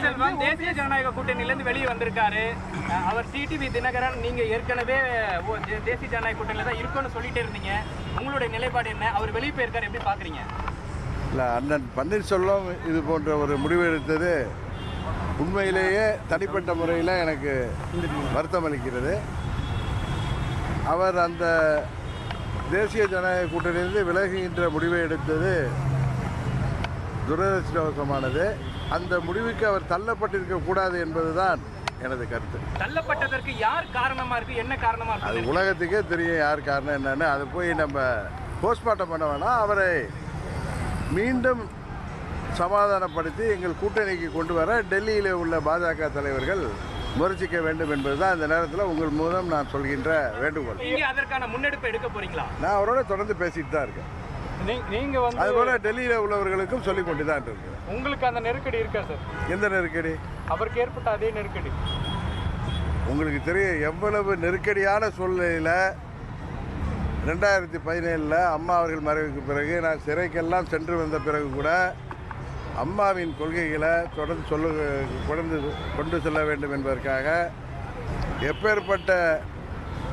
பன்னீர்செல்வம் தேசிய ஜனநாயக கூட்டணியிலிருந்து வெளியே வந்திருக்காரு. அவர் டிடிவி தினகரன் நீங்க ஏற்கனவே தேசிய ஜனநாயக கூட்டணியில தான் இருக்குன்னு சொல்லிட்டே இருந்தீங்க. உங்களுடைய நிலைப்பாடு என்ன? அவர் வெளியே போயிருக்காரு, எப்படி பாக்குறீங்க? இல்லை, அண்ணன் பன்னீர்செல்வம் இது போன்ற ஒரு முடிவு எடுத்தது உண்மையிலேயே தனிப்பட்ட முறையில் எனக்கு வருத்தம் அளிக்கிறது. அவர் அந்த தேசிய ஜனநாயக கூட்டணியிலிருந்து விலகுகின்ற முடிவை எடுத்தது துரதிருஷ்டவசமானது. அந்த முடிவுக்கு அவர் தள்ளப்பட்டிருக்க கூடாது என்பதுதான் எனது கருத்து. தள்ளப்பட்டதற்கு யார் காரணமா இருக்கு, என்ன காரணமா இருக்கு? அது உலகத்துக்கே தெரியும் யார் காரணம் என்னன்னு. அதை போய் நம்ம போஸ்ட்மார்ட்டம் பண்ண வேணாம். அவரை மீண்டும் சமாதானப்படுத்தி எங்கள் கூட்டணிக்கு கொண்டு வர டெல்லியில் உள்ள பாஜக தலைவர்கள் முயற்சிக்க வேண்டும் என்பதுதான் இந்த நேரத்தில் உங்கள் மூலம் நான் சொல்கின்ற வேண்டுகோள். நீங்க அதற்கான முன்னெடுப்பு எடுக்க போறீங்களா? நான் அவரோட தொடர்ந்து பேசிட்டு தான் இருக்கேன். நீங்க வந்து அதுபோல டெல்லியில் உள்ளவர்களுக்கும் சொல்லிக் கொண்டு தான் இருக்கேன். உங்களுக்கு அந்த நெருக்கடி இருக்கா சார்? எந்த நெருக்கடி? அவருக்கு ஏற்பட்ட அதே நெருக்கடி உங்களுக்கு தெரியும். எவ்வளவு நெருக்கடியான சூழ்நிலையில் 2017 அம்மா அவர்கள் மறைவுக்கு பிறகு நான் சிறைக்கெல்லாம் சென்று வந்த பிறகு கூட அம்மாவின் கொள்கைகளை தொடர்ந்து கொண்டு செல்ல வேண்டும் என்பதற்காக எப்பேற்பட்ட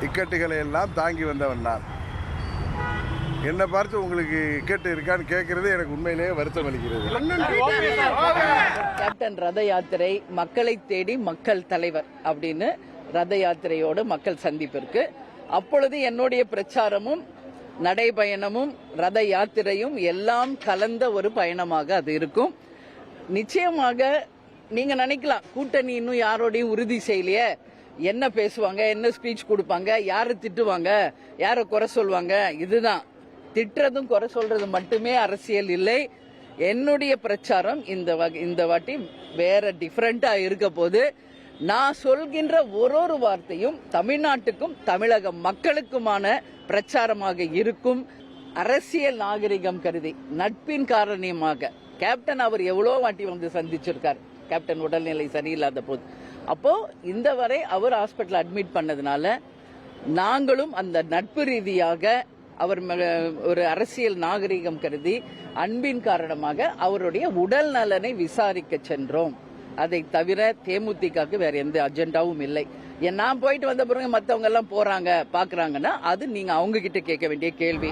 இக்கட்டுகளை எல்லாம் தாங்கி வந்தவன் நான். என்னை பார்த்து உங்களுக்கு இக்கட்டு இருக்கான்னு கேட்கறது எனக்கு உண்மையிலேயே வருத்தம் அளிக்கிறது. கேப்டன் ரத யாத்திரை மக்களை தேடி மக்கள் தலைவர் அப்படின்னு ரத யாத்திரையோடு மக்கள் சந்திப்பிற்கு அப்பொழுது என்னுடைய பிரச்சாரமும் நடைபயணமும் ரத யாத்திரையும் எல்லாம் கலந்த ஒரு பயணமாக அது இருக்கும். நிச்சயமாக நீங்க நினைக்கலாம் கூட்டணி இன்னும் யாரோடையும் உறுதி செய்யலையே, என்ன பேசுவாங்க, என்ன ஸ்பீச் கொடுப்பாங்க, யாரு திட்டுவாங்க, யாரை குறை சொல்வாங்க. இதுதான் திட்டுறதும் குறை சொல்றது மட்டுமே அரசியல் இல்லை. என்னுடைய பிரச்சாரம் இந்த வாட்டி வேற டிஃபரெண்டா இருக்க போது. நான் சொல்கின்ற ஒரு வார்த்தையும் தமிழ்நாட்டுக்கும் தமிழக மக்களுக்குமான பிரச்சாரமாக இருக்கும். அரசியல் நாகரிகம் கருதி நட்பின் காரணமாக கேப்டன் அவர் எவ்வளோ வாட்டி வந்து சந்திச்சிருக்கார். கேப்டன் உடல்நிலை சரியில்லாத போது அப்போ இந்த வரை அவர் ஹாஸ்பிட்டல் அட்மிட் பண்ணதுனால நாங்களும் அந்த நட்பு ரீதியாக அவர் ஒரு அரசியல் நாகரிகம் கருதி அன்பின் காரணமாக அவருடைய உடல் நலனை விசாரிக்க சென்றோம். அதை தவிர தேமுதிகக்கு வேற எந்த அஜெண்டாவும் இல்லை. நான் போயிட்டு வந்த பிறகு மற்றவங்க எல்லாம் போறாங்க பாக்குறாங்கன்னா அது நீங்க அவங்க கிட்ட கேட்க வேண்டிய கேள்வி.